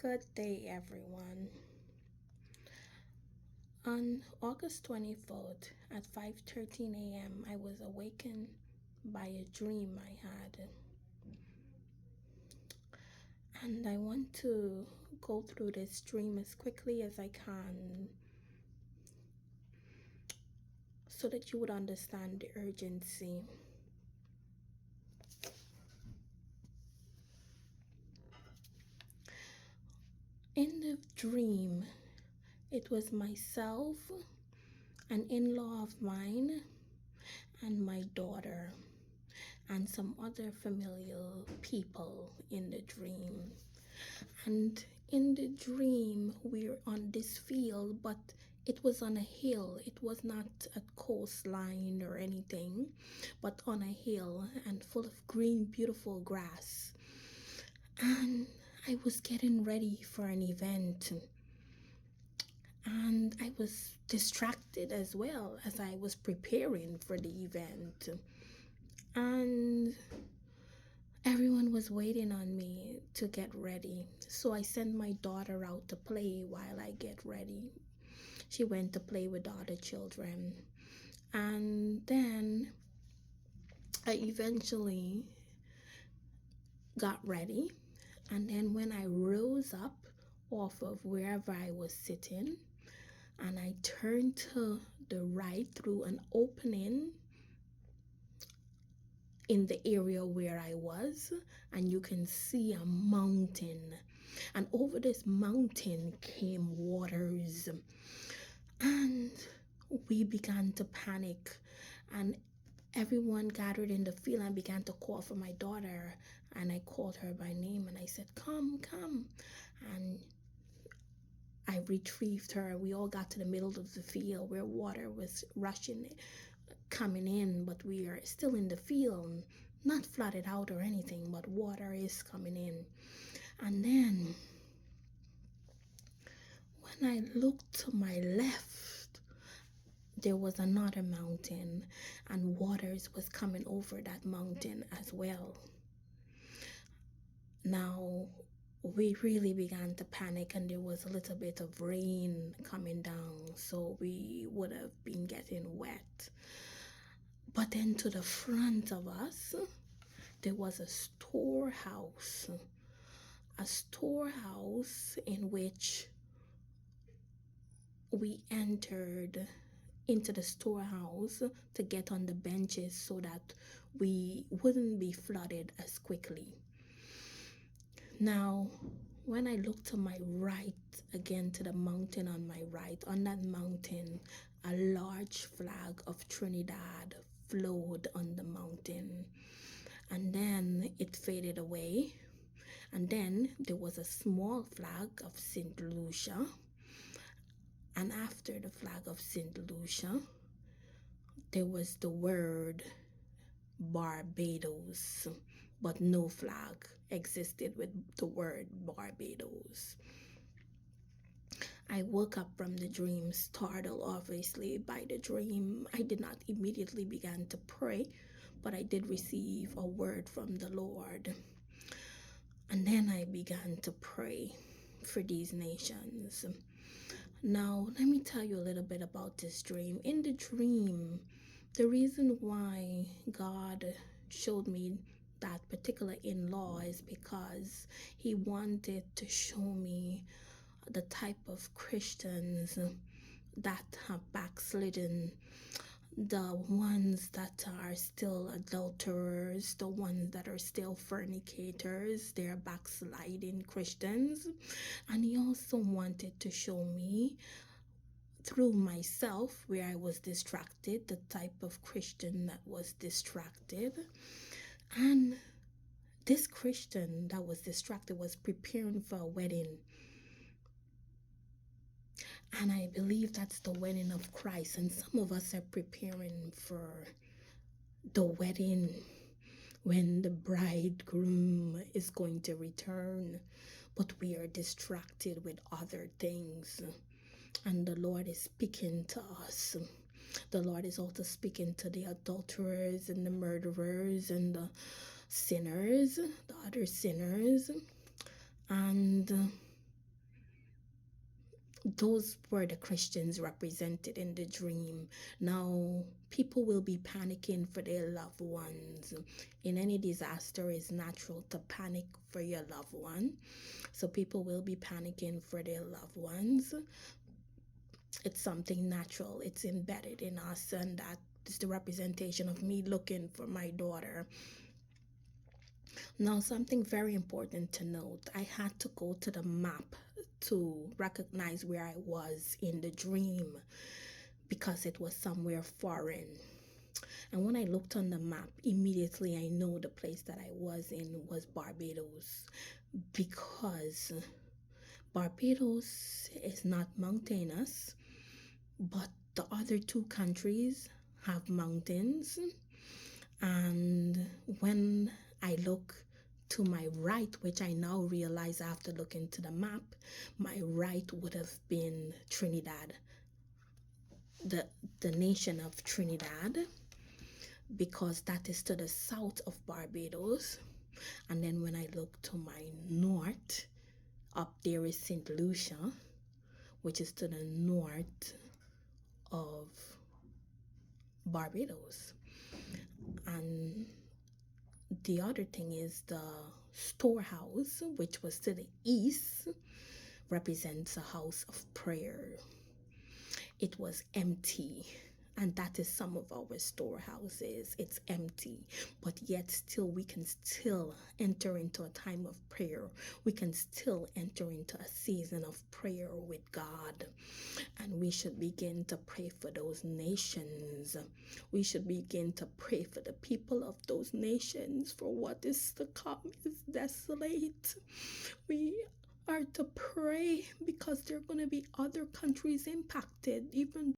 Good day, everyone. On August 24th at 5:13 a.m., I was awakened by a dream I had. And I want to go through this dream as quickly as I can so that you would understand the urgency. In the dream, it was myself, an in-law of mine, and my daughter, and some other familiar people in the dream. And in the dream, we're on this field, but it was on a hill. It was not a coastline or anything, but on a hill and full of green, beautiful grass. And I was getting ready for an event. And I was distracted as well as I was preparing for the event. And everyone was waiting on me to get ready. So I sent my daughter out to play while I get ready. She went to play with the other children. And then I eventually got ready. And then when I rose up off of wherever I was sitting, and I turned to the right through an opening in the area where I was, and you can see a mountain, and over this mountain came waters, and we began to panic, and everyone gathered in the field and began to call for my daughter. And I called her by name and I said, come, and I retrieved her. We all got to the middle of the field where water was rushing, coming in, but we are still in the field, not flooded out or anything, but water is coming in. And then when I looked to my left, there was another mountain, and waters was coming over that mountain as well. Now we really began to panic, and there was a little bit of rain coming down, so we would have been getting wet. But then to the front of us, there was a storehouse in which we entered into the storehouse to get on the benches so that we wouldn't be flooded as quickly. Now, when I looked to my right, again to the mountain on my right, on that mountain, a large flag of Trinidad flowed on the mountain, and then it faded away, and then there was a small flag of St. Lucia, and after the flag of St. Lucia there was the word Barbados, but no flag existed with the word Barbados. I woke up from the dream, startled obviously by the dream. I did not immediately begin to pray, but I did receive a word from the Lord. And then I began to pray for these nations. Now, let me tell you a little bit about this dream. In the dream, the reason why God showed me that particular in-law is because he wanted to show me the type of Christians that have backslidden, the ones that are still adulterers, the ones that are still fornicators, they're backsliding Christians. And he also wanted to show me through myself, where I was distracted, the type of Christian that was distracted. And this Christian that was distracted was preparing for a wedding. And I believe that's the wedding of Christ. And some of us are preparing for the wedding when the bridegroom is going to return. But we are distracted with other things. And the Lord is speaking to us. The Lord is also speaking to the adulterers and the murderers and the sinners, the other sinners. And Those were the Christians represented in the dream. Now, people will be panicking for their loved ones. In any disaster, it's natural to panic for your loved one. So, people will be panicking for their loved ones. It's something natural, it's embedded in us, and that is the representation of me looking for my daughter. Now, something very important to note, I had to go to the map to recognize where I was in the dream because it was somewhere foreign. And when I looked on the map, immediately I know the place that I was in was Barbados, because Barbados is not mountainous, but the other two countries have mountains. And when I look to my right, which I now realize after looking to the map, my right would have been Trinidad, the nation of Trinidad, because that is to the south of Barbados. And then when I look to my north, up there is St. Lucia, which is to the north of Barbados. And the other thing is the storehouse, which was to the east, represents a house of prayer. It was empty. And that is some of our storehouses. It's empty, but yet still we can still enter into a time of prayer. We can still enter into a season of prayer with God. And we should begin to pray for those nations. We should begin to pray for the people of those nations, for what is to come is desolate. We are to pray because there are going to be other countries impacted, even